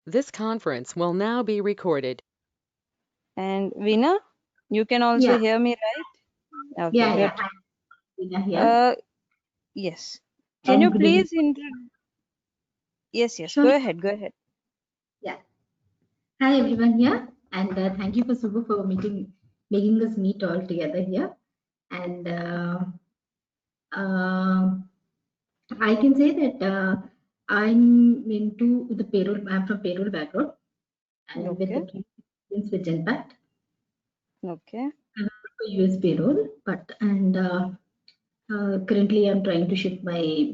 This conference will now be recorded. And Veena, you can also Yeah, hear me, right? Okay, yeah. good. Hi, Veena here. Yes. Can And you good evening. please Yes, Sure. go ahead, go ahead. Yeah. Hi, everyone here. And thank you for Subbu for making us meet all together here. And uh, I can say that I'm from payroll background and with the Okay, experience with Genpact. okay, I work for US payroll, currently I'm trying to shift my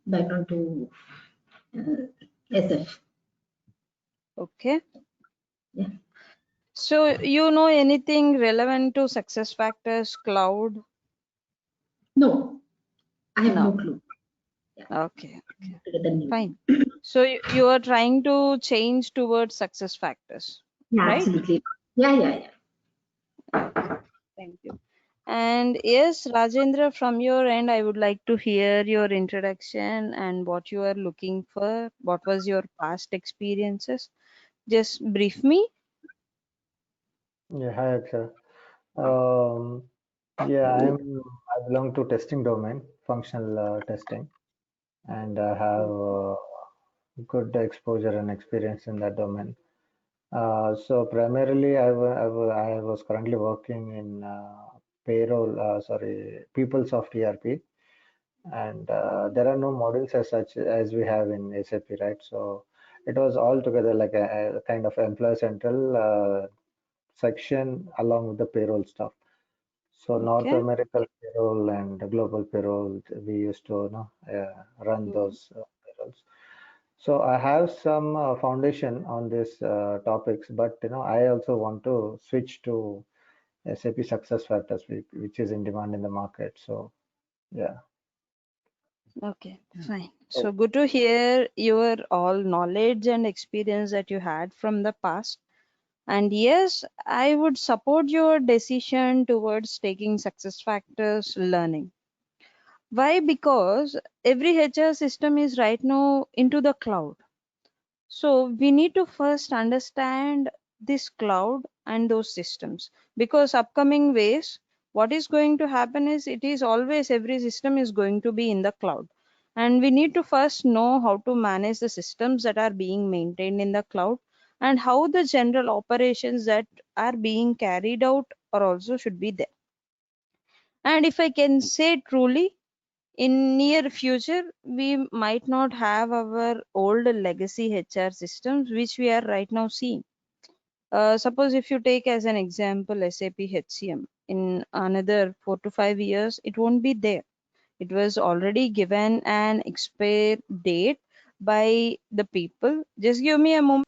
background to SF. okay. Yeah. So you know anything relevant to success factors cloud? No, I have no No. clue. Yeah. Okay, Together new. fine. So you are trying to change towards success factors, Yeah, right? absolutely. Yeah. Okay, thank you. And yes, Rajendra, from your end, I would like to hear your introduction and what you are looking for. What was your past experiences? Just brief me. Yeah, hi Akshay. Um, I belong to testing domain, functional testing, and I have good exposure and experience in that domain. So primarily, I was currently working in PeopleSoft ERP, and there are no modules as such as we have in SAP, right? So it was all together like a kind of employee central section along with the payroll stuff. So North Okay. American payroll and global payroll, we used to run Mm. those payrolls. So I have some foundation on these topics, but I also want to switch to SAP SuccessFactors, which is in demand in the market. So yeah. Okay, fine. So good to hear your all knowledge and experience that you had from the past. And yes, I would support your decision towards taking success factors learning. Why? Because every HR system is right now into the cloud. So we need to first understand this cloud and those systems, because upcoming ways, what is going to happen is it is always every system is going to be in the cloud. And we need to first know how to manage the systems that are being maintained in the cloud, and how the general operations that are being carried out are also should be there. And if I can say truly, in near future we might not have our old legacy HR systems which we are right now seeing. Suppose if you take as an example SAP HCM, in another 4 to 5 years it won't be there. It was already given an expire date by the people. Just give me a moment.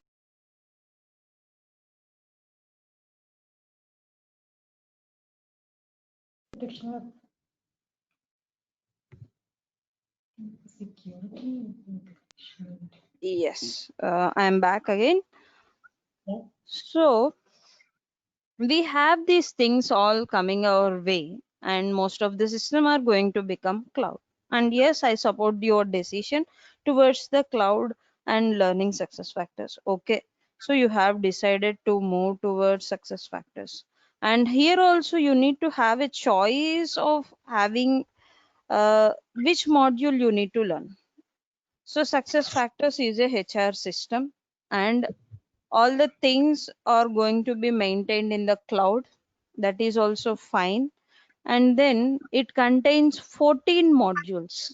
Yes, I am back again. So we have these things all coming our way, and most of the system are going to become cloud. And yes, I support your decision towards the cloud and learning success factors. Okay, so you have decided to move towards success factors, and here also you need to have a choice of having which module you need to learn. So success factors is a HR system, and all the things are going to be maintained in the cloud. That is also fine. And then it contains 14 modules.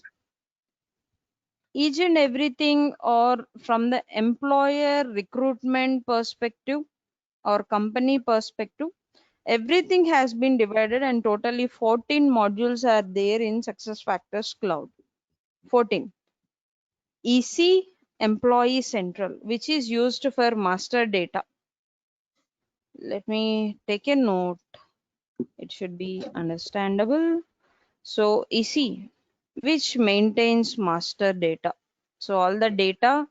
Each and everything, or from the employer recruitment perspective or company perspective, everything has been divided, and totally 14 modules are there in success factors cloud. 14. EC, employee central, which is used for master data. Let me take a note. It should be understandable. So EC, which maintains master data. So all the data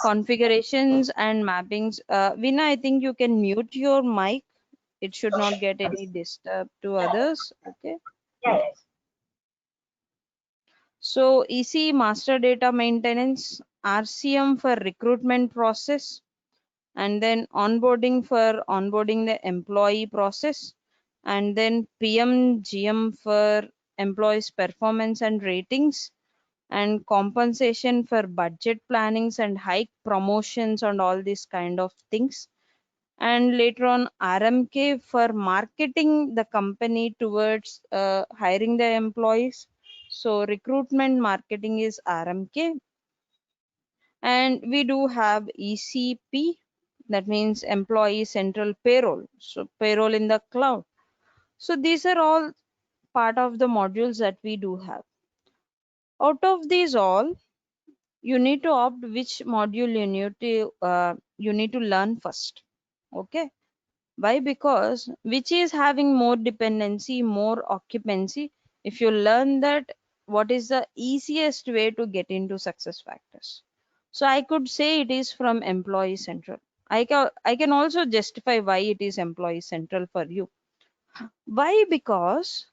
configurations and mappings. Veena, I think you can mute your mic. It should not get any disturb to others. Okay. Yeah. So EC, master data maintenance, RCM for recruitment process, and then onboarding for onboarding the employee process, and then PMGM for employees performance and ratings, and compensation for budget plannings and hike promotions and all these kind of things. And later on RMK for marketing the company towards hiring the employees. So recruitment marketing is RMK. And we do have ECP, that means employee central payroll, so payroll in the cloud. So these are all part of the modules that we do have. Out of these all, you need to opt which module you need to learn first. Okay, why? Because which is having more dependency, more occupancy. If you learn that, what is the easiest way to get into success factors? So I could say it is from employee central. I can also justify why it is employee central for you. Why? Because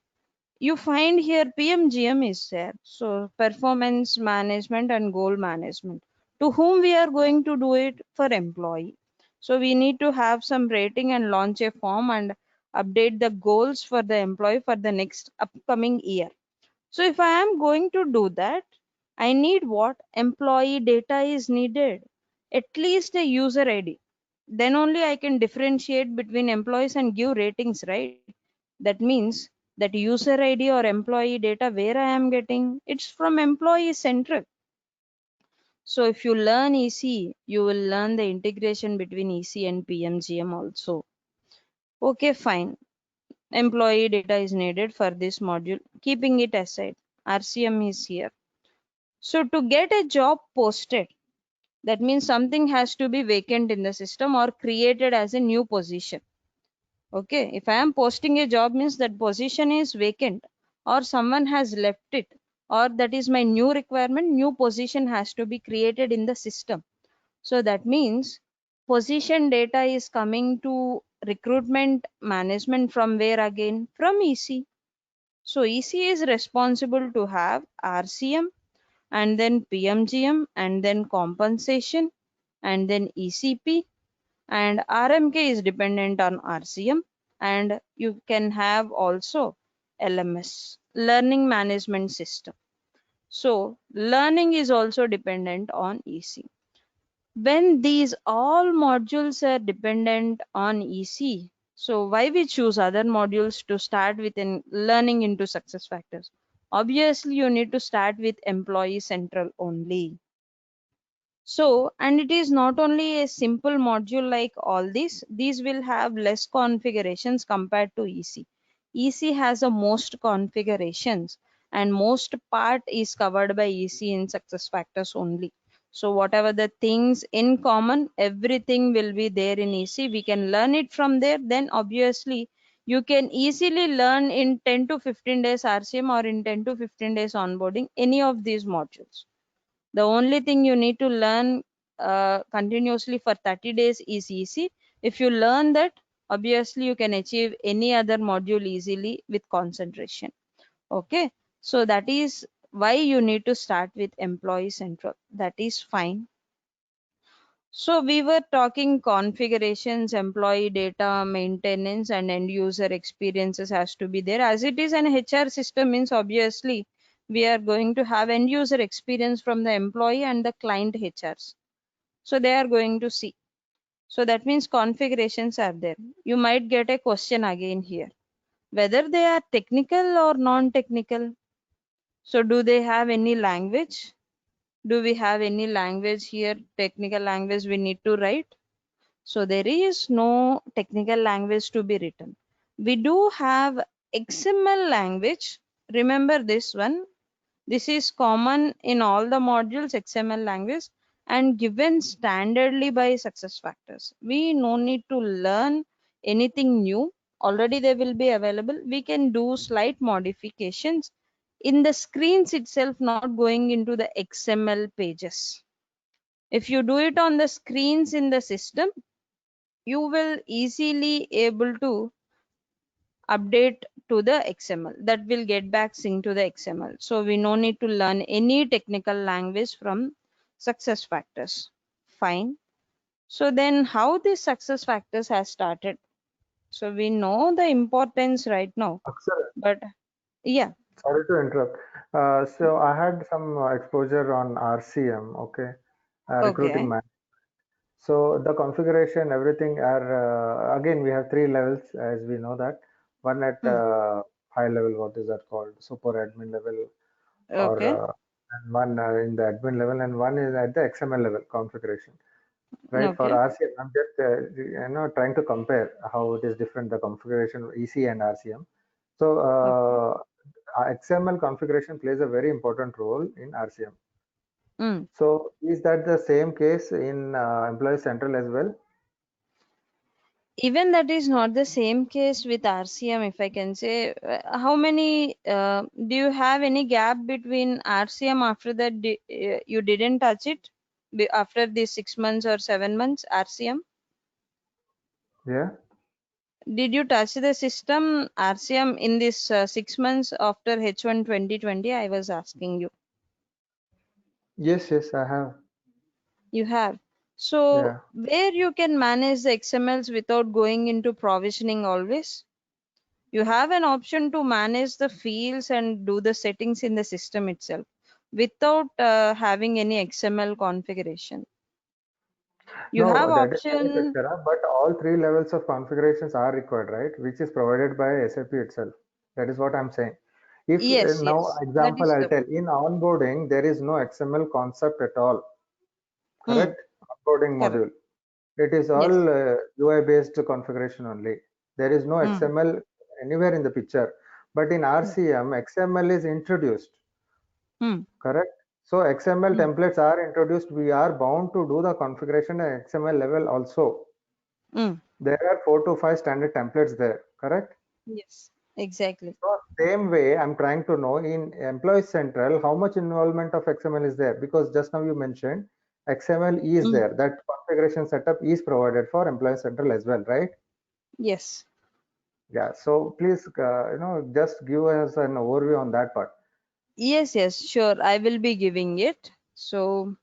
you find here PMGM is there, so performance management and goal management. To whom we are going to do it? For employee. So we need to have some rating and launch a form and update the goals for the employee for the next upcoming year. So if I am going to do that, I need what? Employee data is needed, at least a user ID. Then only I can differentiate between employees and give ratings, right? That means that user ID or employee data, where I am getting? It's from employee central. So if you learn EC, you will learn the integration between EC and PMGM also. Okay, fine. Employee data is needed for this module. Keeping it aside, RCM is here. So to get a job posted, that means something has to be vacant in the system or created as a new position. Okay, if I am posting a job, means that position is vacant or someone has left it, or that is my new requirement, new position has to be created in the system. So that means position data is coming to recruitment management from where again? From EC. So EC is responsible to have RCM and then PMGM and then compensation and then ECP, and RMK is dependent on RCM, and you can have also LMS, learning management system. So learning is also dependent on EC. When these all modules are dependent on EC, so why we choose other modules to start with in learning into success factors? Obviously you need to start with employee central only. So, and it is not only a simple module like all these will have less configurations compared to EC. EC has the most configurations and most part is covered by EC in success factors only. So whatever the things in common, everything will be there in EC. We can learn it from there. Then obviously you can easily learn in 10 to 15 days RCM or in 10 to 15 days onboarding any of these modules. The only thing you need to learn continuously for 30 days is EC. If you learn that, obviously you can achieve any other module easily with concentration. Okay, so that is why you need to start with employee central. That is fine. So we were talking configurations, employee data, maintenance, and end user experiences has to be there. As it is an HR system, means obviously we are going to have end user experience from the employee and the client HRs. So they are going to see. So that means configurations are there. You might get a question again here, whether they are technical or non-technical. So do they have any language? Do we have any language here, technical language we need to write? So there is no technical language to be written. We do have XML language. Remember this one. This is common in all the modules, XML language, and given standardly by success factors. We no need to learn anything new. Already they will be available. We can do slight modifications in the screens itself, not going into the XML pages. If you do it on the screens in the system, you will easily able to update to the XML. That will get back sync to the XML. So we no need to learn any technical language from success factors. Fine. So then how these success factors has started? So we know the importance right now, Aksara, but yeah, sorry to interrupt. So I had some exposure on RCM, okay, recruiting okay. man. So the configuration, everything are again we have three levels as we know that. One at Hmm. high level, what is that called? Super admin level, or Okay. and one in the admin level, and one is at the XML level configuration. Right, for Okay. RCM, I'm just trying to compare how it is different the configuration EC and RCM. So Okay. XML configuration plays a very important role in RCM. Mm. So is that the same case in Employee Central as well? Even that is not the same case with RCM, if I can say. How many, do you have any gap between RCM after that you didn't touch it? After these 6 months or 7 months, RCM? Yeah. Did you touch the system RCM in this 6 months after H1 2020? I was asking you. Yes, yes, I have. You have. So, Yeah. where you can manage the XMLs without going into provisioning always? You have an option to manage the fields and do the settings in the system itself without having any XML configuration. You have No, that is correct, option. Akshara, but all three levels of configurations are required, right? Which is provided by SAP itself. That is what I'm saying. If Yes, now, yes, that example, is I'll the tell point. in onboarding, there is no XML concept at all, Hmm, correct? Onboarding correct. module. It is Yes. all UI based configuration only. There is no Hmm, XML anywhere in the picture. But in hmm, RCM, XML is introduced, hmm, correct? So XML hmm, templates are introduced. We are bound to do the configuration at XML level also. hmm. There are 4 to 5 standard templates there, correct? Yes, exactly. So same way, I'm trying to know in Employee Central how much involvement of XML is there because just now you mentioned XML is Hmm. there. That configuration setup is provided for Employee Central as well, right? Yes. Yeah. So please, just give us an overview on that part Yes, yes, sure. I will be giving it. So,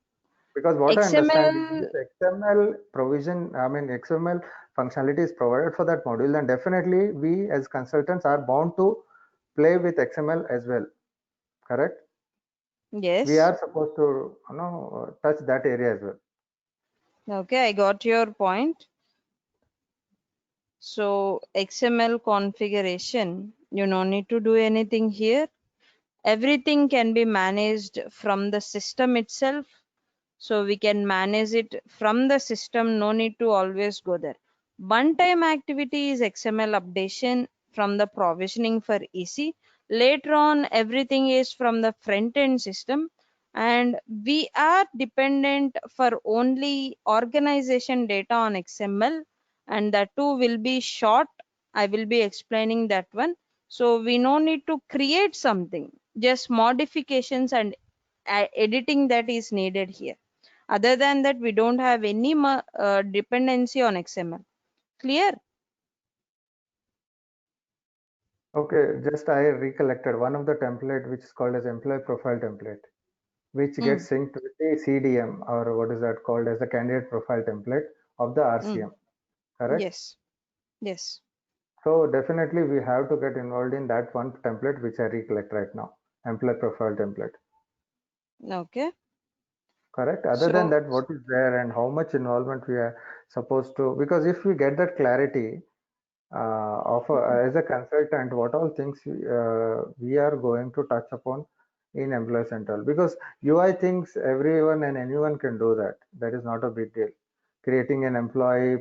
because what I understand is XML, if XML provision, I mean XML functionality is provided for that module, then definitely we as consultants are bound to play with XML as well, correct? We yes. are supposed to touch that area as well. Okay, I got your point. So, XML configuration, you no need to do anything here. Everything can be managed from the system itself. So we can manage it from the system, no need to always go there. One time activity is XML updation from the provisioning for EC. Later on, everything is from the front end system, and we are dependent for only organization data on XML, and that too will be short. I will be explaining that one. So we no need to create something, just modifications and editing that is needed here. Other than that, we don't have any dependency on XML. Clear? Okay, just I recollected one of the template which is called as employee profile template, which Mm, gets synced with the CDM or what is that called as the candidate profile template of the mm. RCM, correct? Yes, yes. So definitely we have to get involved in that one template which I recollect right now, employee profile template, Okay. correct? Other than So, that, what is there and how much involvement we are supposed to, because if we get that clarity, as a consultant, what all things we are going to touch upon in Employee Central? Because UI things everyone and anyone can do that. That is not a big deal. Creating an employee,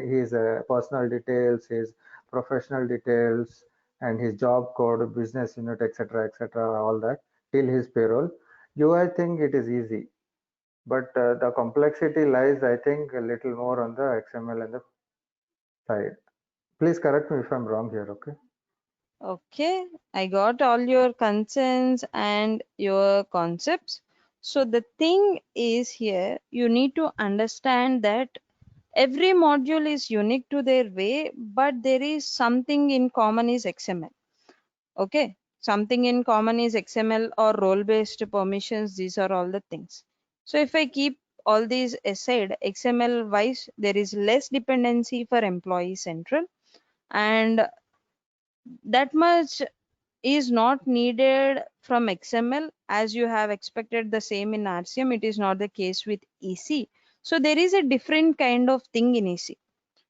his personal details, his professional details, and his job code, business unit, etc., etc., all that till his payroll. UI thing it is easy, but the complexity lies, I think, a little more on the XML and the side. Please correct me if I'm wrong here, okay? okay, I got all your concerns and your concepts. So, the thing is here, you need to understand that every module is unique to their way, but there is something in common is XML. Okay, something in common is XML or role based permissions. These are all the things. So if I keep all these aside, XML wise, there is less dependency for Employee Central, and that much is not needed from XML as you have expected the same in RCM. It is not the case with EC. So there is a different kind of thing in EC.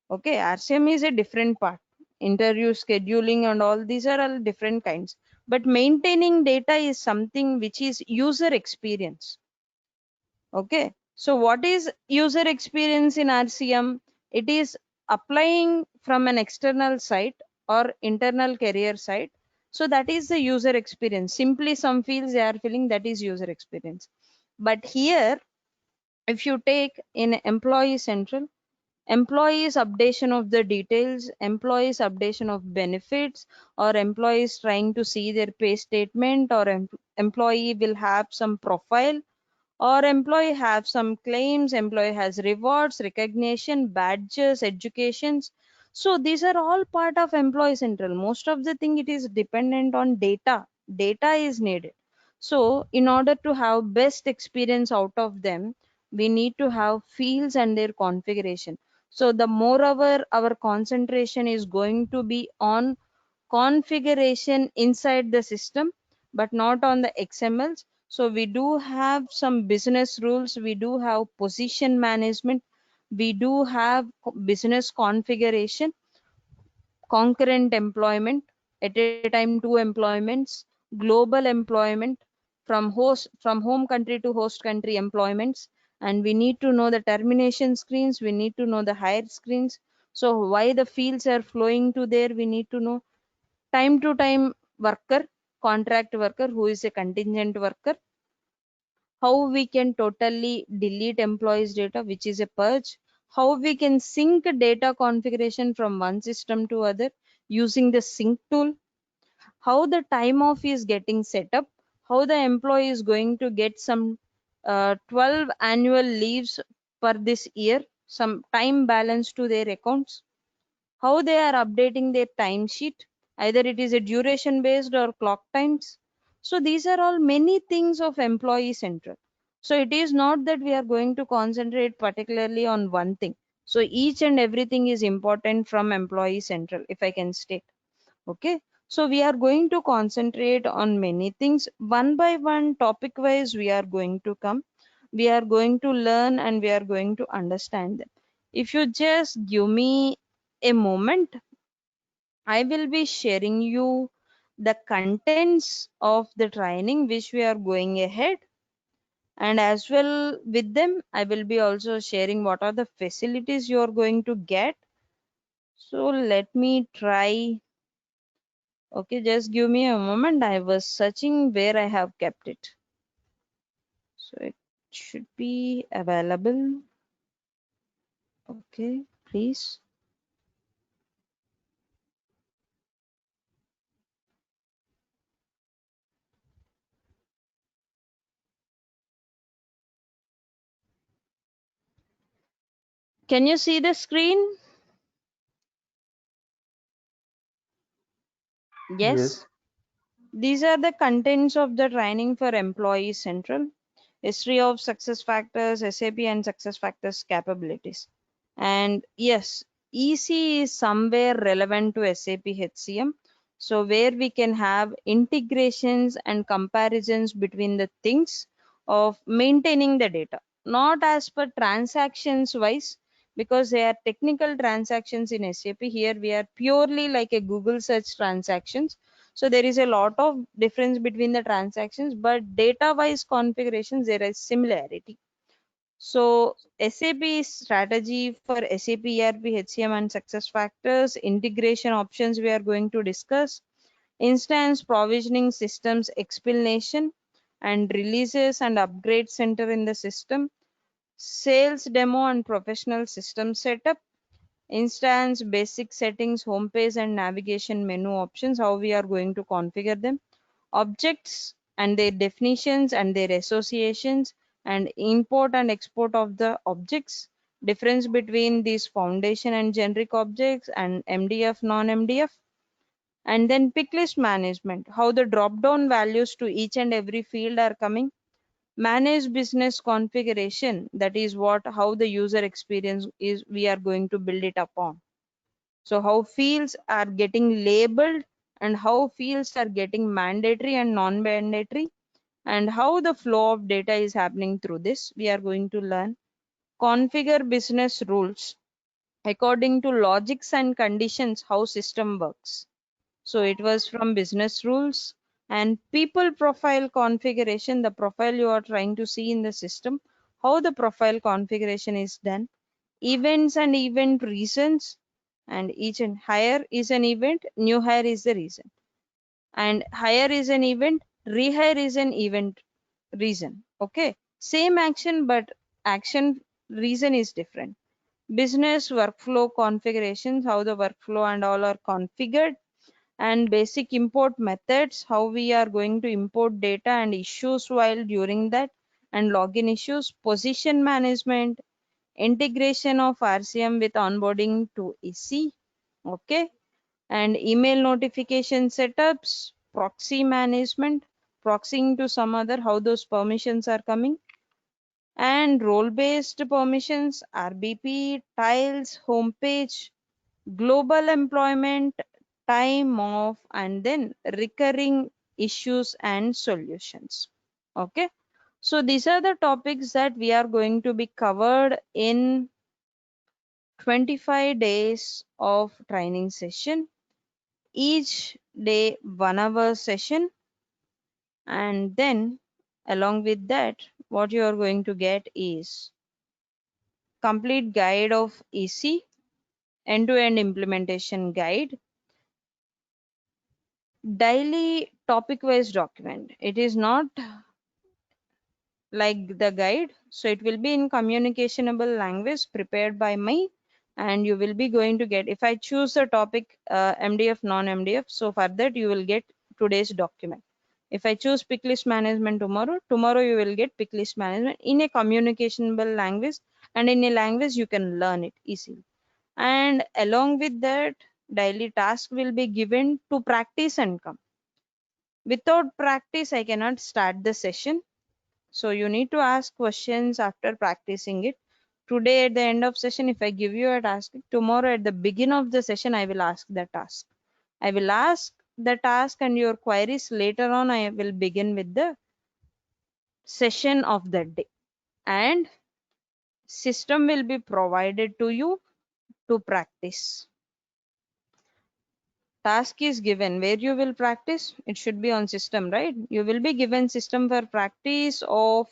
Okay, RCM is a different part. Interview scheduling and all these are all different kinds. But maintaining data is something which is user experience. Okay, so what is user experience in RCM? It is applying from an external site or internal career site. So that is the user experience. Simply some fields they are filling, that is user experience. But here, if you take in Employee Central, employees updation of the details, employees updation of benefits, or employees trying to see their pay statement, or employee will have some profile, or employee have some claims, employee has rewards, recognition, badges, educations. So these are all part of Employee Central. Most of the thing it is dependent on data is needed. So in order to have best experience out of them, we need to have fields and their configuration. So the more our concentration is going to be on configuration inside the system, but not on the XMLs. So we do have some business rules, we do have position management, we do have business configuration, concurrent employment, at a time two employments, global employment, from home country to host country employments, and we need to know the termination screens, we need to know the hire screens. So why the fields are flowing to there, we need to know time to time worker, contract worker who is a contingent worker, how we can totally delete employees data which is a purge, how we can sync data configuration from one system to other using the sync tool, how the time off is getting set up, how the employee is going to get some 12 annual leaves per this year, some time balance to their accounts, how they are updating their timesheet, either it is a duration based or clock times. So these are all many things of Employee Central. So it is not that we are going to concentrate particularly on one thing. So each and everything is important from Employee Central, if I can state. Okay, so we are going to concentrate on many things one by one, topic wise we are going to come, we are going to learn and we are going to understand them. If you just give me a moment, I will be sharing you the contents of the training which we are going ahead, and as well with them I will be also sharing what are the facilities you are going to get. So let me try. Okay, just give me a moment. I was searching where I have kept it. So it should be available. Okay, please. Can you see the screen? Yes. Yes. These are the contents of the training for Employee Central. History of success factors, SAP and success factors capabilities. And yes, EC is somewhere relevant to SAP HCM. So where we can have integrations and comparisons between the things of maintaining the data, not as per transactions wise, because they are technical transactions in SAP. Here we are purely like a Google search transactions. So there is a lot of difference between the transactions, but data wise configurations there is similarity. So SAP strategy for SAP ERP, HCM and success factors, integration options we are going to discuss, instance provisioning systems explanation, and releases and upgrade center in the system, sales demo and professional system setup, instance basic settings, home page and navigation menu options, how we are going to configure them, objects and their definitions and their associations, and import and export of the objects, difference between these foundation and generic objects, and MDF, non-MDF, and then pick list management, how the drop down values to each and every field are coming, Manage business configuration, that is how the user experience is we are going to build it upon. So how fields are getting labeled and how fields are getting mandatory and non-mandatory, and how the flow of data is happening through this. We are going to learn configure business rules according to logics and conditions, how system works. So it was from business rules. And people profile configuration, the profile you are trying to see in the system, how the profile configuration is done. Events and event reasons, and each and hire is an event, new hire is the reason, and hire is an event, rehire is an event reason. Okay, same action but action reason is different. Business workflow configurations, how the workflow and all are configured, and basic import methods, how we are going to import data and issues while during that, and login issues, position management, integration of RCM with onboarding to EC. Okay, and email notification setups, proxy management, proxying to some other, how those permissions are coming, and role-based permissions, RBP, tiles, homepage, global employment, time off, and then recurring issues and solutions. Okay, so these are the topics that we are going to be covered in 25 days of training session, each day 1 hour session. And then along with that, what you are going to get is complete guide of EC, end-to-end implementation guide, daily topic wise document. It is not like the guide, so it will be in communicationable language prepared by me, and you will be going to get, if I choose a topic, MDF, non-MDF, so for that you will get today's document. If I choose pick list management tomorrow you will get pick list management in a communicationable language, and in a language you can learn it easily. And along with that, daily task will be given to practice and come. Without practice I cannot start the session, so you need to ask questions after practicing it. Today at the end of session, if I give you a task, tomorrow at the beginning of the session, I will ask the task. I will ask the task and your queries later on. I will begin with the session of that day, and system will be provided to you to practice. Task is given where you will practice. It should be on system, right? You will be given system for practice of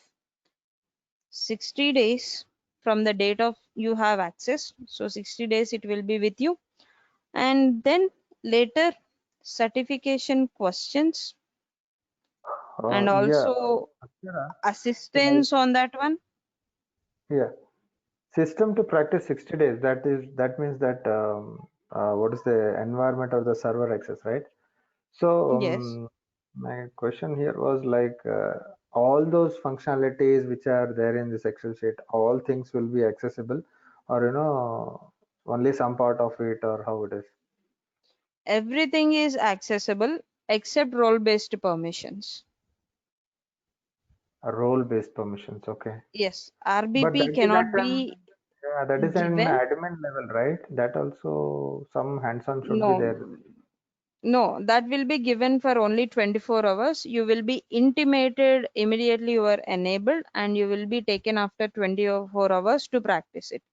60 days from the date of you have access. So 60 days it will be with you, and then later certification questions and Yeah, also Akshara, assistance on that one. yeah. System to practice 60 days. That means that what is the environment or the server access, right? So Yes, my question here was like all those functionalities which are there in this Excel sheet, all things will be accessible, or only some part of it, or how it is? everything is accessible except role based permissions. Role-based permissions, okay. Yes, But RBP that is cannot at an be yeah, that is an given. admin level, right? That also some hands-on should be No, there. no, that will be given for only 24 hours. You will be intimated immediately you are enabled, and you will be taken after 24 hours to practice it.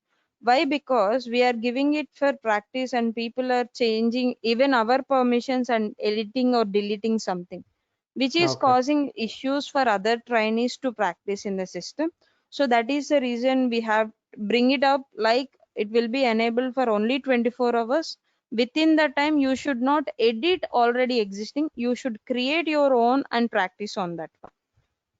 Why? Because we are giving it for practice and people are changing even our permissions and editing or deleting something, which is Okay. causing issues for other trainees to practice in the system. So that is the reason we have bring it up, like it will be enabled for only 24 hours. Within the time you should not edit already existing, you should create your own and practice on that one.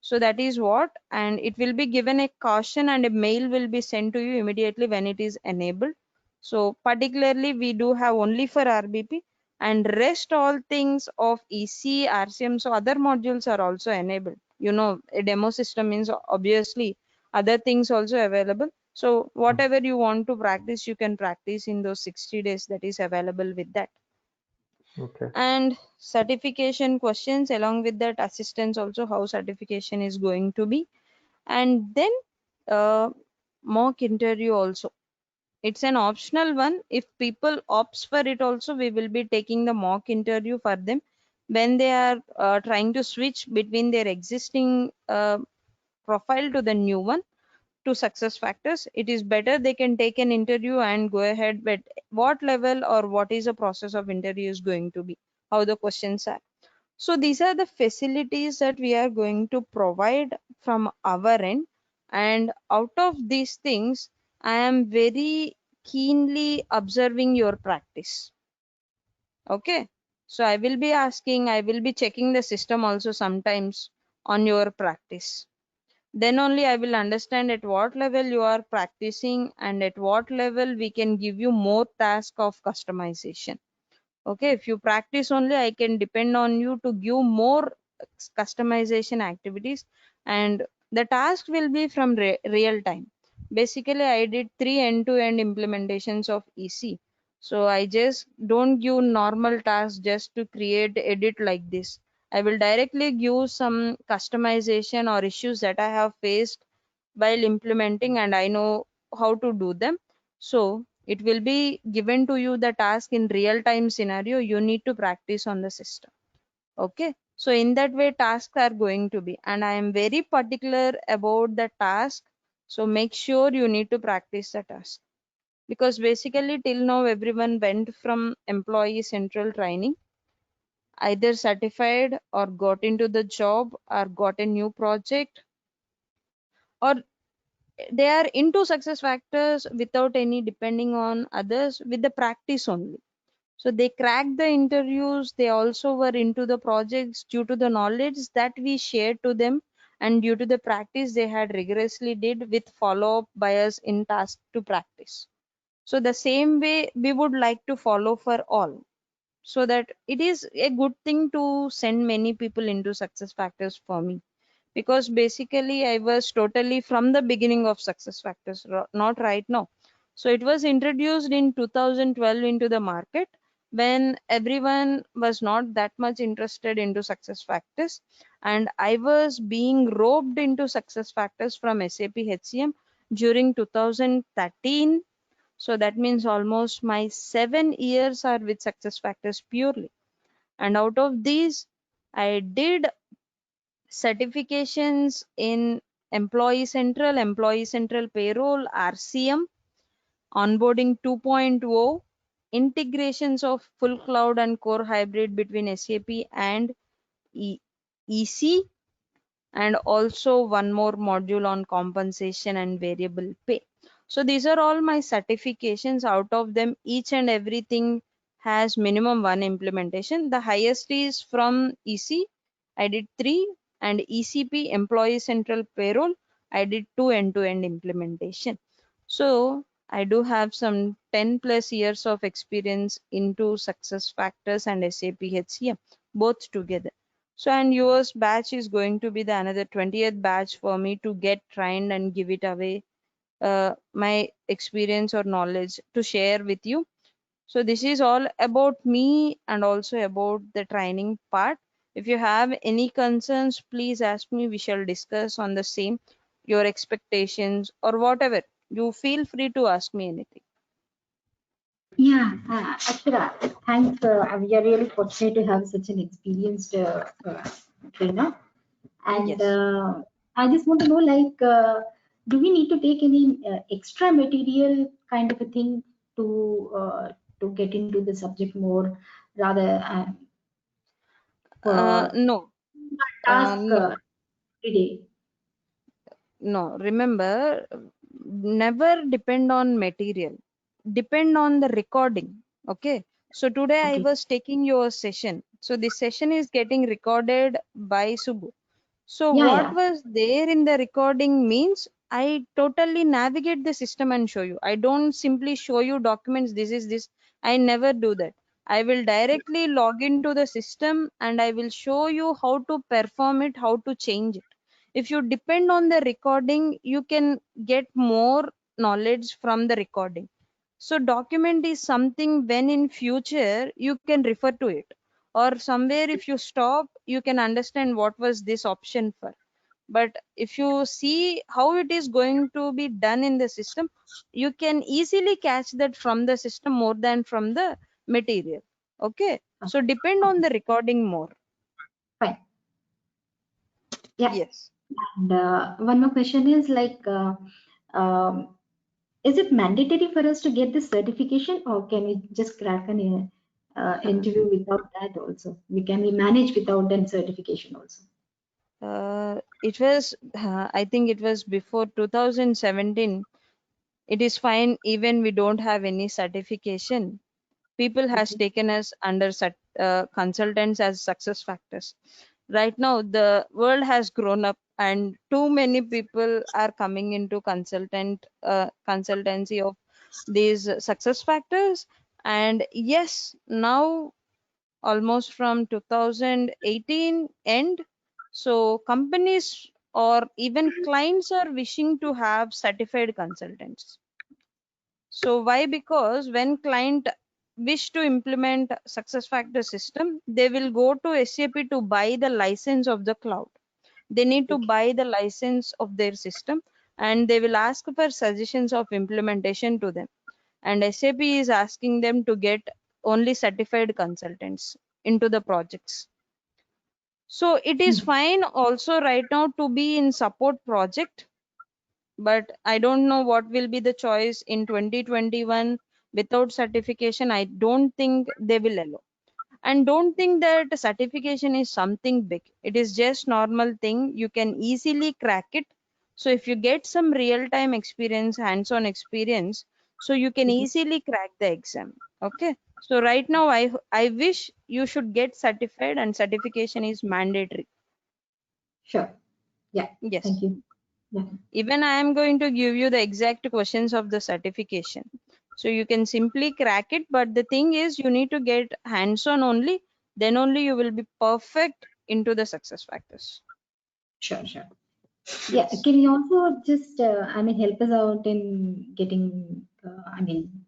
So that is what, and it will be given a caution and a mail will be sent to you immediately when it is enabled. So particularly we do have only for RBP, and rest all things of EC, RCM, so other modules are also enabled. You know, a demo system means obviously other things also available. So whatever you want to practice, you can practice in those 60 days that is available with that. Okay. And certification questions along with that assistance also, how certification is going to be. And then mock interview also. It's an optional one. If people opts for it also, we will be taking the mock interview for them when they are trying to switch between their existing profile to the new one to success factors. It is better they can take an interview and go ahead, but what level or what is the process of interview is going to be, how the questions are. So these are the facilities that we are going to provide from our end. And out of these things, I am very keenly observing your practice. Okay. So I will be asking, I will be checking the system also sometimes on your practice. Then only I will understand at what level you are practicing and at what level we can give you more task of customization. Okay, if you practice only, I can depend on you to give more customization activities, and the task will be from real time. Basically, I did 3 end-to-end implementations of EC. So I just don't give normal tasks just to create edit like this. I will directly give some customization or issues that I have faced while implementing, and I know how to do them. So it will be given to you the task in real time scenario. You need to practice on the system. Okay. So in that way, tasks are going to be, and I am very particular about the task. So make sure you need to practice the task, because basically till now everyone went from employee central training, either certified or got into the job or got a new project, or they are into success factors without any depending on others with the practice only. So they cracked the interviews, they also were into the projects due to the knowledge that we shared to them, and due to the practice they had rigorously did with follow up bias in task to practice. So the same way we would like to follow for all, so that it is a good thing to send many people into success factors for me, because basically I was totally from the beginning of success factors, not right now. So it was introduced in 2012 into the market when everyone was not that much interested into success factors, and I was being roped into success factors from SAP HCM during 2013. So that means almost my 7 years are with success factors purely. And out of these, I did certifications in Employee Central Payroll, RCM, Onboarding 2.0, integrations of full cloud and core hybrid between SAP and EC, and also one more module on compensation and variable pay. So these are all my certifications. Out of them, each and everything has minimum one implementation. The highest is from EC. I did 3, and ECP, Employee Central Payroll, I did 2 end-to-end implementation. So I do have some 10 plus years of experience into success factors and SAP HCM both together. So, and yours batch is going to be the another 20th batch for me to get trained and give it away, my experience or knowledge to share with you. So this is all about me and also about the training part. If you have any concerns, please ask me. We shall discuss on the same, your expectations or whatever. You feel free to ask me anything. Yeah, Akshara, thanks. We are really fortunate to have such an experienced trainer. And Yes. I just want to know, like, do we need to take any extra material kind of a thing to get into the subject more, rather for No. task No. every day? No, remember, never depend on material, depend on the recording. Okay. So today I Okay. was taking your session. So this session is getting recorded by Subbu. So Yeah, what yeah. was there in the recording means I totally navigate the system and show you. I don't simply show you documents. This is this. I never do that. I will directly log into the system and I will show you how to perform it, how to change it. If you depend on the recording, you can get more knowledge from the recording. So document is something when in future you can refer to it, or somewhere if you stop you can understand what was this option for. But if you see how it is going to be done in the system, you can easily catch that from the system more than from the material. Okay, so depend on the recording more. Fine. Yeah. Yes. And one more question is like, um, is it mandatory for us to get this certification, or can we just crack an interview without that also? Can we manage without that certification also? It was, I think it was before 2017. It is fine even we don't have any certification. People has Okay. taken us under consultants as success factors. Right now the world has grown up and too many people are coming into consultancy of these success factors. And yes, now almost from 2018 end, so companies or even clients are wishing to have certified consultants. So why? Because when client wish to implement success factor system, they will go to SAP to buy the license of the cloud. They need to Okay. buy the license of their system, and they will ask for suggestions of implementation to them. And SAP is asking them to get only certified consultants into the projects. So it is Hmm. fine also right now to be in support project, but I don't know what will be the choice in 2021 without certification. I don't think they will allow. And don't think that certification is something big. It is just normal thing. You can easily crack it. So if you get some real time experience, hands-on experience, so you can Okay. easily crack the exam. Okay. So right now I wish you should get certified, and certification is mandatory. Sure. Yeah. Thank Yes. you. Yeah. Even I am going to give you the exact questions of the certification. So you can simply crack it. But the thing is, you need to get hands on only. Then only you will be perfect into the success factors. Sure. Sure. Yeah. Yes. Can you also just, I mean, help us out in getting, I mean,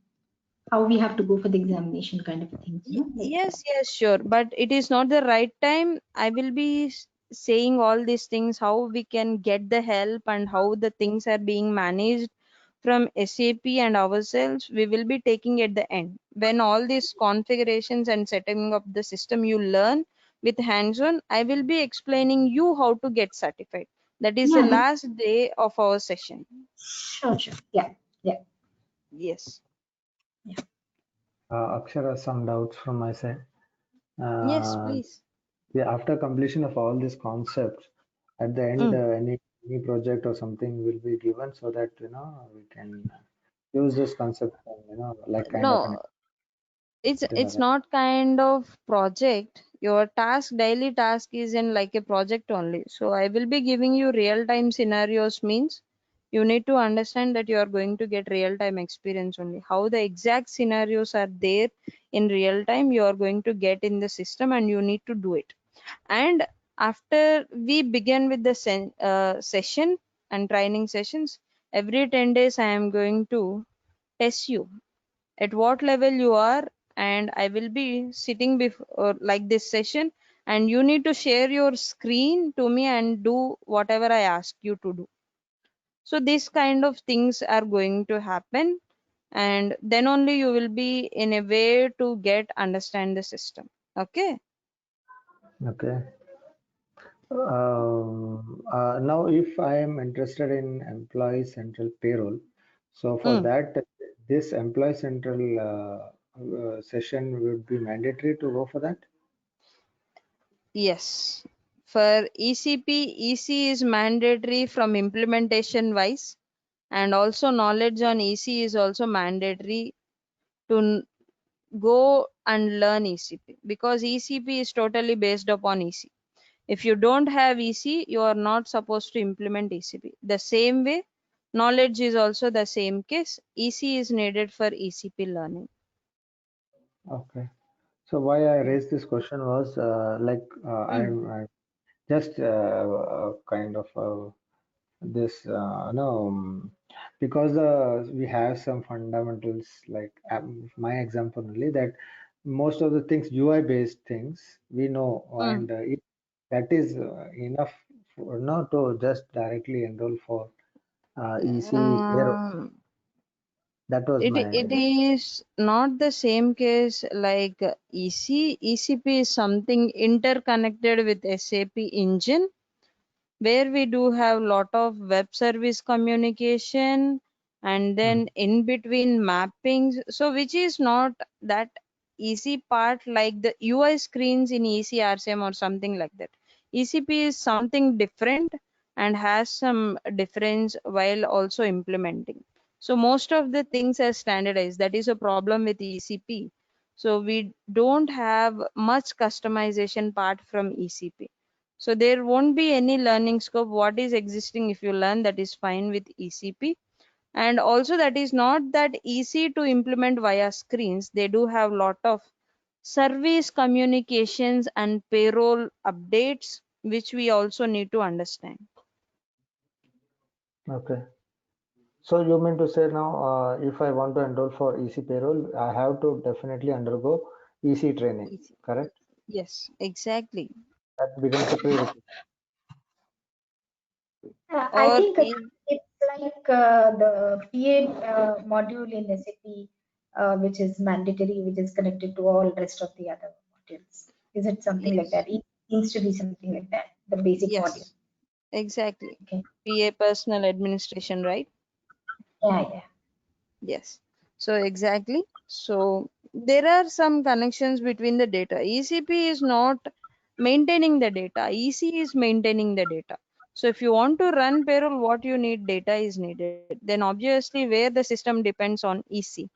how we have to go for the examination kind of a thing, like. Yes, yes, sure. But it is not the right time. I will be saying all these things, how we can get the help and how the things are being managed from SAP and ourselves. We will be taking at the end. When all these configurations and setting up the system you learn with hands-on, I will be explaining you how to get certified. That is the Yeah. last day of our session. Sure. Sure. Yeah. Yeah. Yes. Yeah. Akshara, some doubts from my side. Yes, Uh, please. yeah, after completion of all these concepts, at the end, Mm. any project or something will be given so that we can use this concept, like kind of an No, it's experiment. not kind of project. Your task, daily task is in like a project only. So I will be giving you real time scenarios, means you need to understand that you are going to get real time experience only. How the exact scenarios are there in real time, you are going to get in the system and you need to do it. And after we begin with the session and training sessions, every 10 days I am going to test you at what level you are, and I will be sitting before like this session, and you need to share your screen to me and do whatever I ask you to do. So this kind of things are going to happen, and then only you will be in a way to get understand the system. Okay. Okay. Now, if I am interested in Employee Central Payroll, so for Mm. that, this Employee Central session would be mandatory to go for that? Yes. For ECP, EC is mandatory from implementation wise, and also knowledge on EC is also mandatory to go and learn ECP, because ECP is totally based upon EC. If you don't have EC, you are not supposed to implement ECP. The same way, knowledge is also the same case. EC is needed for ECP learning. Okay. So why I raised this question was Mm, I'm just kind of this no because we have some fundamentals like my example only that most of the things UI based things we know mm, and that is enough no, to just directly enroll for EC payroll. Um, That was it my. is not the same case like ECP is something interconnected with SAP engine where we do have lot of web service communication and Mhm. then in between mappings, so which is not that easy part like the UI screens in ECRCM or something like that. ECP is something different and has some difference while also implementing. So most of the things are standardized. That is a problem with ECP. So we don't have much customization part from ECP. So there won't be any learning scope. What is existing, if you learn, that is fine with ECP. And also that is not that easy to implement via screens. They do have lot of service communications and payroll updates, which we also need to understand. Okay. So you mean to say now, if I want to enroll for EC payroll, I have to definitely undergo EC training, EC. correct? Yes, exactly. That becomes a prerequisite. I Or think it's like the PA module in SAP, which is mandatory, which is connected to all rest of the other modules. Is it something like yes, that? It seems to be something like that, the basic module. yes, exactly. Okay. PA personal administration, right? Yeah, yeah. Yes. So exactly. So there are some connections between the data. ECP is not maintaining the data. EC is maintaining the data. So if you want to run payroll, what you need data is needed. Then obviously where the system depends on EC.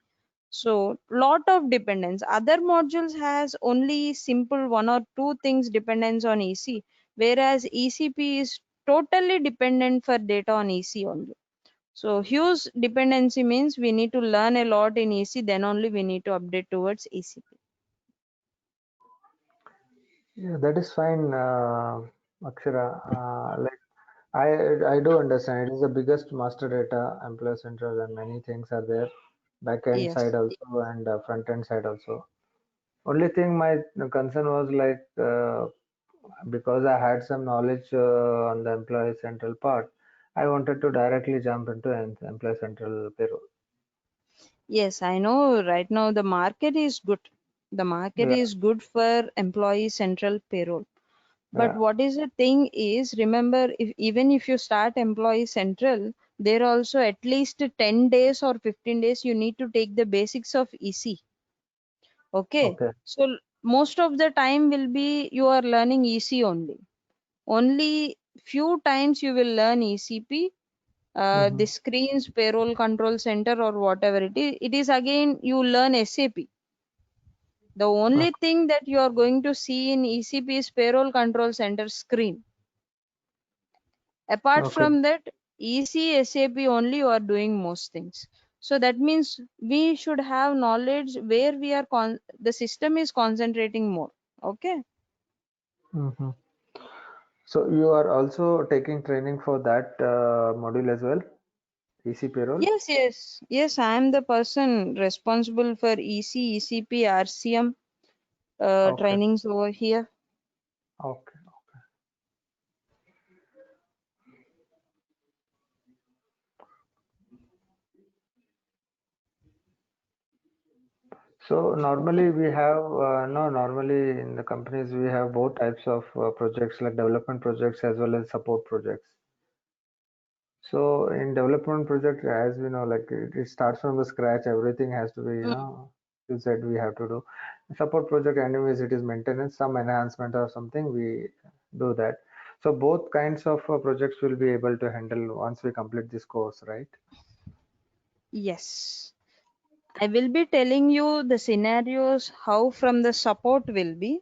So lot of dependence. Other modules has only simple one or two things dependence on EC, whereas ECP is totally dependent for data on EC only. So huge dependency means we need to learn a lot in EC, then only we need to update towards ECP. Yeah, that is fine, Akshara. Like I do understand it is the biggest master data employee central and many things are there, back end side Yes. also and front end side also. Only thing my concern was like because I had some knowledge on the employee central part, I wanted to directly jump into employee central payroll. Yes, I know right now the market is good. The market Yeah, is good for employee central payroll. But yeah. what is the thing is, remember, if even if you start employee central, there also at least 10 days or 15 days you need to take the basics of EC. Okay. Okay. So most of the time will be you are learning EC only. Only few times you will learn ECP, Mm-hmm. the screens, payroll control center or whatever it is. It is again you learn SAP. The only thing that you are going to see in ECP is payroll control center screen. Apart Okay. from that, EC, SAP only you are doing most things. So that means we should have knowledge where we are the system is concentrating more. Okay. Mm-hmm. So you are also taking training for that module as well, EC payroll. Yes, yes, yes. I am the person responsible for EC, ECP, RCM Okay. trainings over here. Okay. So normally we have no normally in the companies we have both types of projects like development projects as well as support projects. So in development project, as we know, like it starts from the scratch. Everything has to be, Mm. you said we have to do. Support project, anyways, it is maintenance, some enhancement or something. We do that. So both kinds of projects will be able to handle once we complete this course, right? Yes. I will be telling you the scenarios how from the support will be,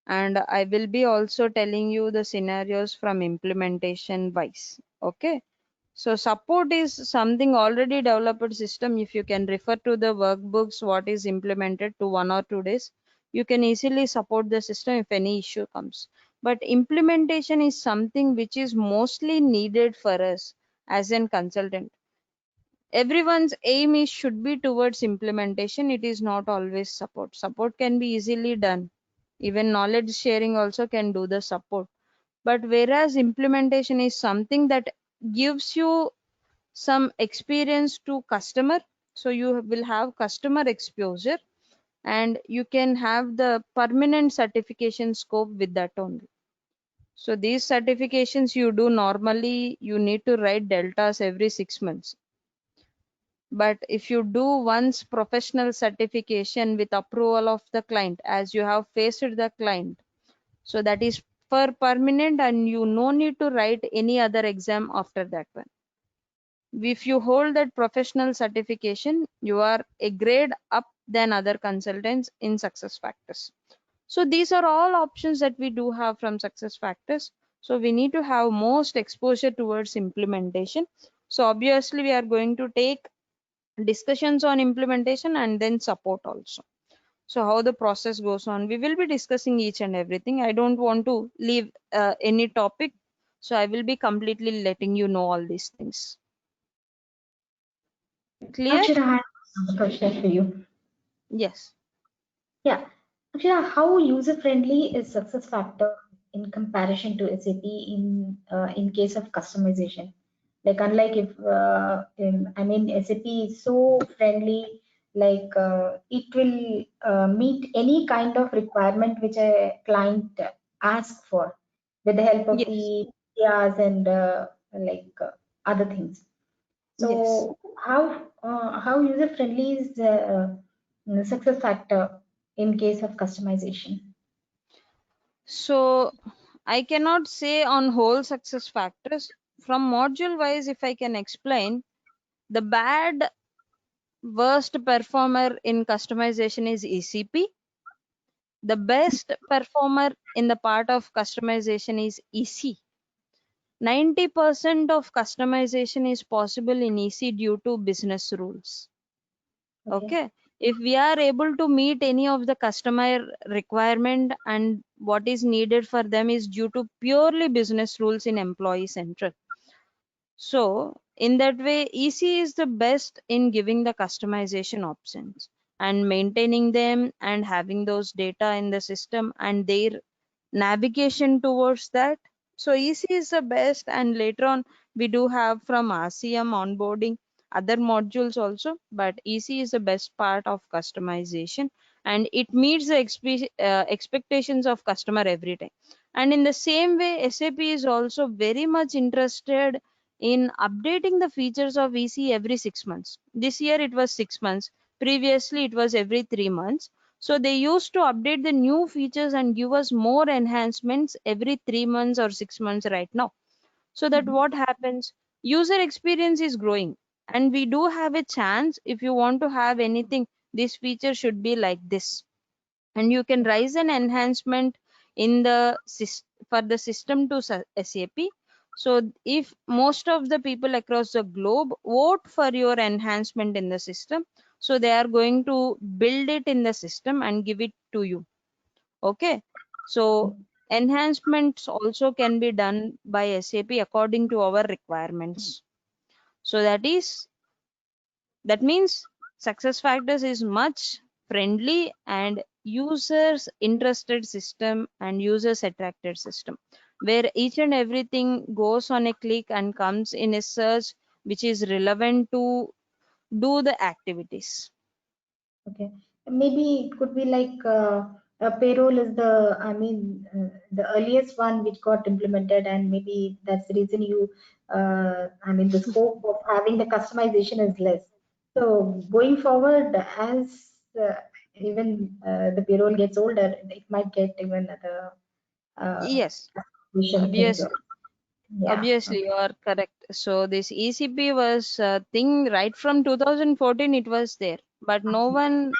and I will be also telling you the scenarios from implementation wise. Okay. So support is something already developed system. If you can refer to the workbooks, what is implemented to 1 or 2 days, you can easily support the system if any issue comes. But implementation is something which is mostly needed for us as an consultant. Everyone's aim is should be towards implementation. It is not always support. Support can be easily done. Even knowledge sharing also can do the support. But whereas implementation is something that gives you some experience to customer, so you will have customer exposure and you can have the permanent certification scope with that only. So these certifications you do normally, you need to write deltas every 6 months. But if you do once professional certification with approval of the client, as you have faced the client, so that is for permanent and you no need to write any other exam after that one. If you hold that professional certification, you are a grade up than other consultants in success factors. So these are all options that we do have from success factors. So we need to have most exposure towards implementation. So obviously we are going to take discussions on implementation and then support also. So how the process goes on, we will be discussing each and everything. I don't want to leave any topic, so I will be completely letting you know all these things. Clear? Akshara, I have a question for you. Yes. Yeah. Akshara, how user-friendly is success factor in comparison to SAP in case of customization? Like unlike if I mean SAP is so friendly, like it will meet any kind of requirement which a client asks for with the help of Yes. the APIs and other things. Yes. So how user friendly is the success factor in case of customization? So I cannot say on whole success factors. From module wise, if I can explain, the bad worst performer in customization is ECP. The best performer in the part of customization is EC. 90% of customization is possible in EC due to business rules. Okay. Okay. If we are able to meet any of the customer requirement and what is needed for them is due to purely business rules in Employee Central. So in that way, EC is the best in giving the customization options and maintaining them and having those data in the system and their navigation towards that. So EC is the best, and later on we do have from RCM onboarding other modules also, but EC is the best part of customization and it meets the expectations of customer every time. And in the same way, SAP is also very much interested in updating the features of EC every 6 months. This year it was 6 months. Previously it was every 3 months. So they used to update the new features and give us more enhancements every 3 months or 6 months right now. So that Mhm. what happens? User experience is growing. And we do have a chance if you want to have anything, this feature should be like this. And you can raise an enhancement in the for the system to SAP. So if most of the people across the globe vote for your enhancement in the system, so they are going to build it in the system and give it to you. Okay. So enhancements also can be done by SAP according to our requirements. So that means success factors is much friendly and users interested system and users attracted system, where each and everything goes on a click and comes in a search which is relevant to do the activities. Okay. Maybe it could be like payroll is the earliest one which got implemented, and maybe that's the reason the scope of having the customization is less. So going forward, as even the payroll gets older, it might get even the Yes, customization things. obviously. Yeah. Obviously, you are correct. So this ECP was a thing right from 2014. It was there, but no one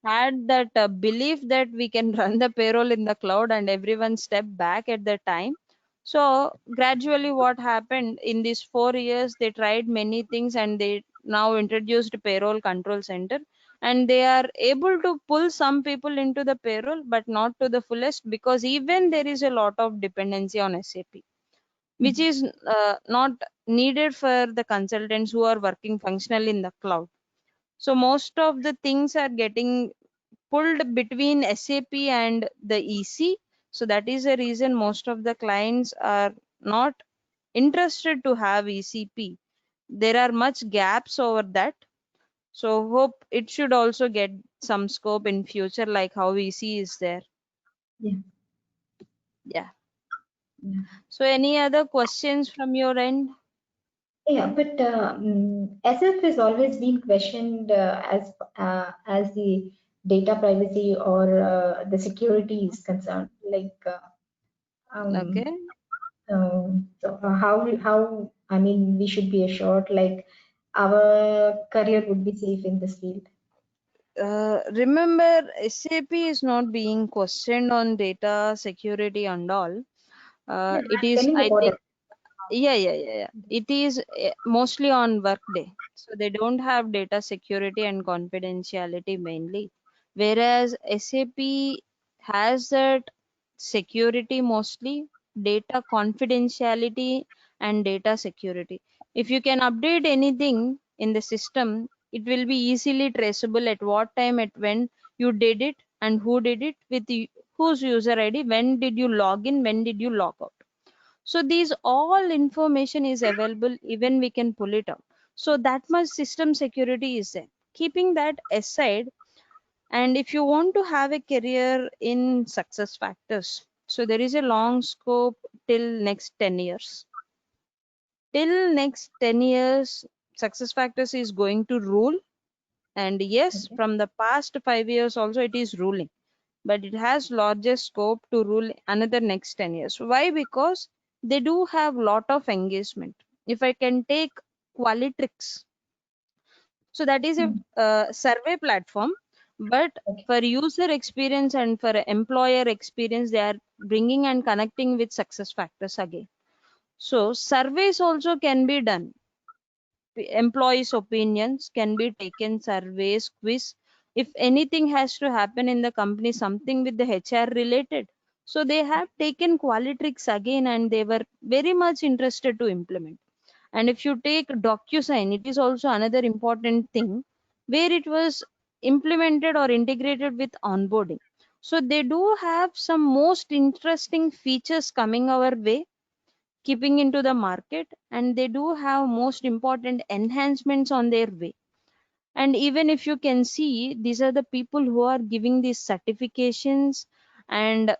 had that belief that we can run the payroll in the cloud, and everyone stepped back at the time. So gradually, what happened in these 4 years, they tried many things, and they now introduced payroll control center, and they are able to pull some people into the payroll, but not to the fullest because even there is a lot of dependency on SAP, which Mhm. is not needed for the consultants who are working functionally in the cloud. So most of the things are getting pulled between SAP and the EC. So that is the reason most of the clients are not interested to have ECP. There are much gaps over that. So hope it should also get some scope in future, like how EC is there. Yeah. Yeah. Yeah. So any other questions from your end? Yeah, but SF has always been questioned as the data privacy or the security is concerned. Like, Okay. how I mean, we should be assured like our career would be safe in this field. Remember, SAP is not being questioned on data security and all. Yeah, It I'm is, telling I about think, it. yeah. It is mostly on Workday. So they don't have data security and confidentiality mainly. Whereas SAP has that security mostly, data confidentiality and data security. If you can update anything in the system, it will be easily traceable at what time, at when you did it, and who did it, with whose user ID, when did you log in, when did you log out. So these all information is available, even we can pull it out. So that much system security is there. Keeping that aside, and if you want to have a career in success factors, so there is a long scope till next 10 years. Till next 10 years, success factors is going to rule. And yes, Okay. from the past 5 years also it is ruling, but it has larger scope to rule another next 10 years. Why? Because they do have lot of engagement. If I can take Qualitrix, so that is a Mm. survey platform, but Okay. for user experience and for employer experience, they are bringing and connecting with success factors again. So surveys also can be done. Employees opinions can be taken, surveys, quiz. If anything has to happen in the company, something with the HR related, so they have taken Qualitrix again, and they were very much interested to implement. And if you take DocuSign, it is also another important thing where it was implemented or integrated with onboarding. So they do have some most interesting features coming our way, keeping into the market, and they do have most important enhancements on their way. And even if you can see, these are the people who are giving these certifications and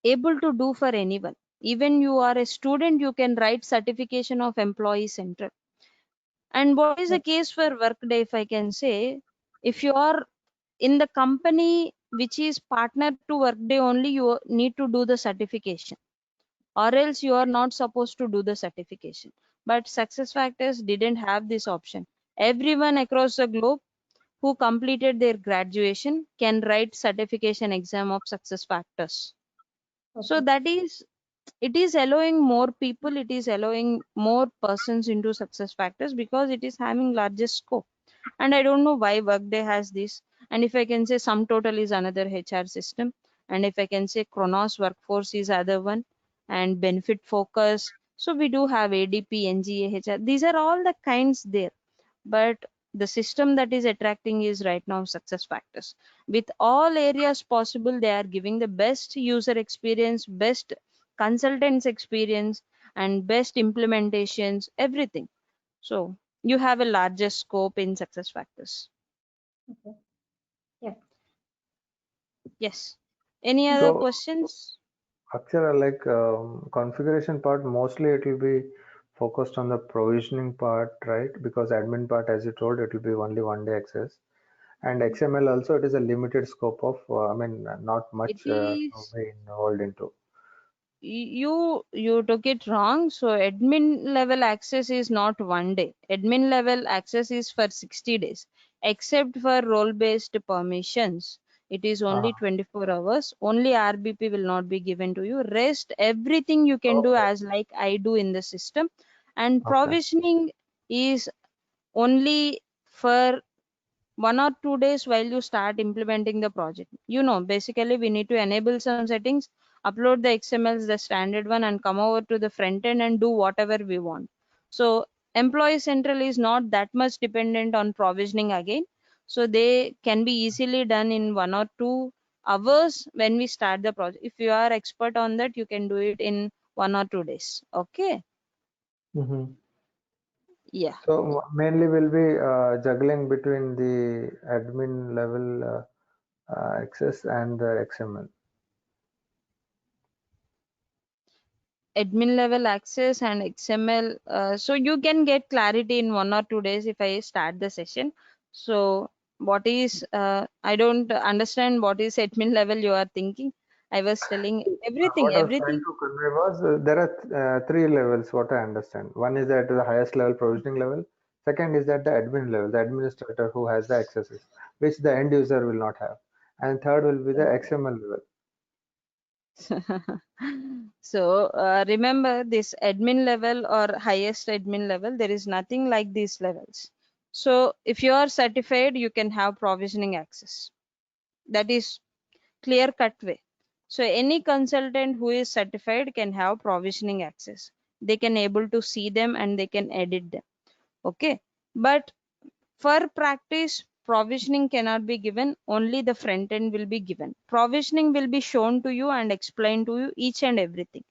able to do for anyone. Even you are a student, you can write certification of Employee Central. And what is the Okay. case for Workday, if I can say, if you are in the company which is partner to Workday only, you need to do the certification, or else you are not supposed to do the certification. But Success Factors didn't have this option. Everyone across the globe who completed their graduation can write certification exam of Success Factors. So Okay. that is, it is allowing more people, it is allowing more persons into Success Factors because it is having largest scope. And I don't know why Workday has this. And if I can say Sum Total is another HR system, and if I can say Kronos Workforce is other one, and Benefit Focus, so we do have ADP, NGA, HR. These are all the kinds there, but the system that is attracting is right now Success Factors. With all areas possible, they are giving the best user experience, best consultants experience, and best implementations, everything. So you have a larger scope in Success Factors. Okay. Yeah. Yes. Any other So, questions? Akshara, like configuration part, mostly it will be focused on the provisioning part, right? Because admin part, as you told, it will be only 1 day access. And XML also, it is a limited scope of, I mean, not It much to is, be involved into. you took it wrong. So admin level access is not 1 day. Admin level access is for 60 days, except for role based permissions. It is only Ah, 24 hours. Only RBP will not be given to you. Rest everything you can do okay, as like I do in the system. And okay, provisioning is only for 1 or 2 days while you start implementing the project. Basically we need to enable some settings, upload the XMLs, the standard one, and come over to the front end and do whatever we want. So Employee Central is not that much dependent on provisioning again. So they can be easily done in 1 or 2 hours when we start the project. If you are expert on that, you can do it in 1 or 2 days. Okay. Mm-hmm. Yeah. So mainly we'll be juggling between the admin level access and the XML. Admin level access and XML. So you can get clarity in 1 or 2 days if I start the session. So what is, I don't understand what is admin level you are thinking. I was telling everything, What I was trying everything. to convey was there are three levels, what I understand. One is at the highest level provisioning level. Second is at the admin level, the administrator who has the accesses, which the end user will not have. And third will be the XML level. So remember this admin level or highest admin level, there is nothing like these levels. So if you are certified, you can have provisioning access. That is clear cut way. So any consultant who is certified can have provisioning access. They can able to see them and they can edit them. Okay. But for practice, provisioning cannot be given, only the front end will be given. Provisioning will be shown to you and explained to you each and everything.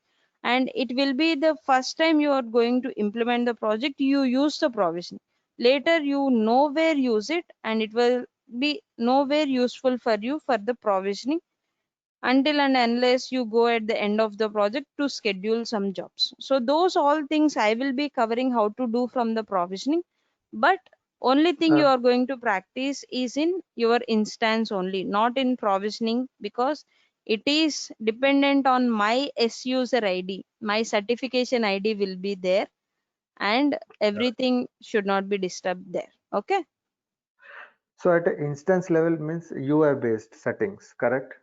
And it will be the first time you are going to implement the project, you use the provisioning. Later, you nowhere use it and it will be nowhere useful for you for the provisioning until and unless you go at the end of the project to schedule some jobs. So those all things I will be covering how to do from the provisioning, but only thing you Uh, are going to practice is in your instance only, not in provisioning, because it is dependent on my S user ID. My certification ID will be there and everything should not be disturbed there. Okay. so at the instance level means UI based settings, correct?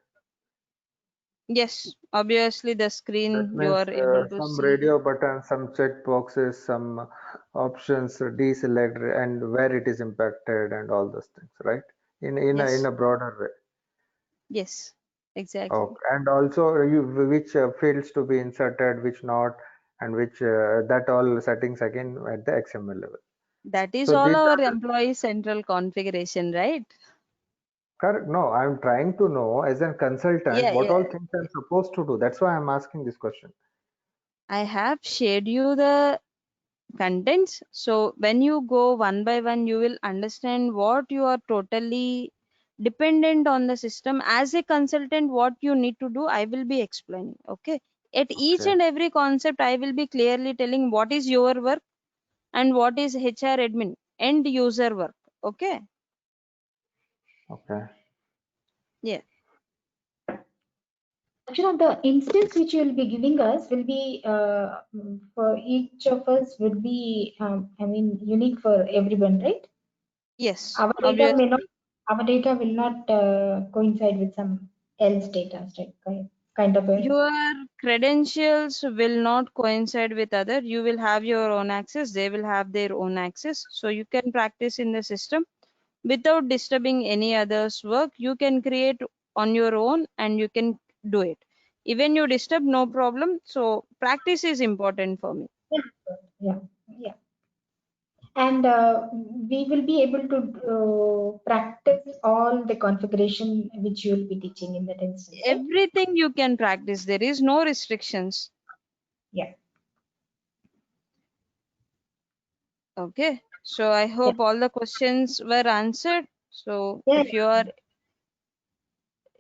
Yes, obviously the That screen you means are able to some see. radio buttons, some check boxes, some options, deselect, and where it is impacted, and all those things, right? In Yes. a broader way. Yes, exactly. Okay. And also you which fields to be inserted, which not, and which that all settings again at the XML level. That is So all these our are the employee central configuration, right? correct. No, I'm trying to know as a consultant Yeah, what all yeah. things I'm supposed to do. That's why I'm asking this question. I have shared you the contents. So when you go one by one, you will understand what you are totally dependent on the system. As a consultant, what you need to do, I will be explaining. Okay. At each Okay. and every concept, I will be clearly telling what is your work and what is HR admin end user work. Okay. Okay. Yeah. Archana, the instance which you will be giving us will be for each of us would be, I mean, unique for everyone, right? Yes, Our data may not, obviously. our data will not coincide with some else data, right? Kind of a, Your credentials will not coincide with other. You will have your own access, they will have their own access, so you can practice in the system without disturbing any other's work. You can create on your own and you can do it. Even you disturb, no problem. So practice is important for me. yeah, yeah. And we will be able to practice all the configuration which you will be teaching in that instance, right? Everything you can practice, there is no restrictions. Yeah, Okay, so I yeah, hope all the questions were answered. So yeah.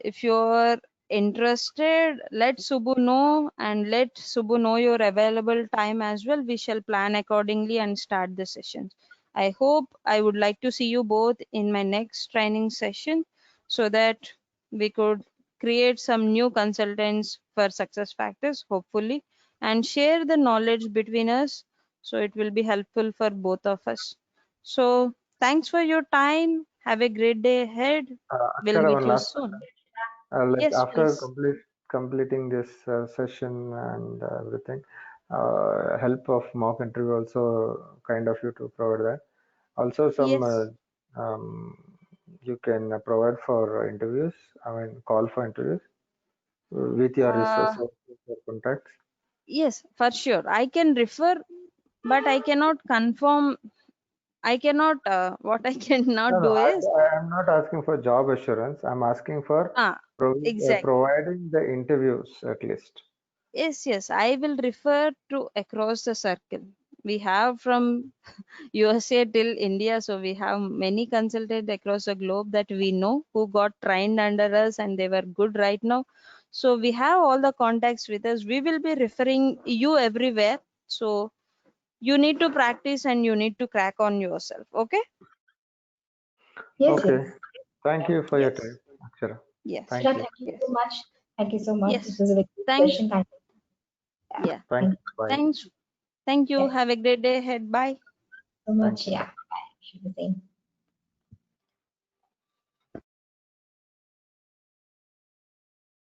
if you're interested, let Subbu know and let Subbu know your available time as well. We shall plan accordingly and start the sessions. I hope I would like to see you both in my next training session so that we could create some new consultants for success factors, hopefully, and share the knowledge between us so it will be helpful for both of us. So, thanks for your time. Have a great day ahead. We'll Akshara, meet one you last soon. question. Like Yes, after please. completing this session and everything, help of mock interview also kind of you to provide that. Also some Yes. you can provide for interviews. I mean call for interviews with your Uh, resources, your contacts. yes, for sure. I can refer, but I cannot confirm. I cannot, what I cannot No, no, do is, I'm not asking for job assurance. I'm asking for exactly. providing the interviews at least. Yes, yes, I will refer to across the circle. We have from USA till India, so we have many consultants across the globe that we know who got trained under us and they were good right now. So we have all the contacts with us. We will be referring you everywhere. So you need to practice and you need to crack on yourself. Okay? Yes, Okay. yes. Thank you for your Yes. time, Akshara. Yes. Thank Sure, you. thank you Yes. so much. Thank you so much. It Yes. was a very good Thanks. session. Thank you. Yeah, Yeah. Thank you. Bye. Thanks. Thank you. yeah, Have a great day ahead. Bye. so Thank much. you. Yeah, bye. Should be same.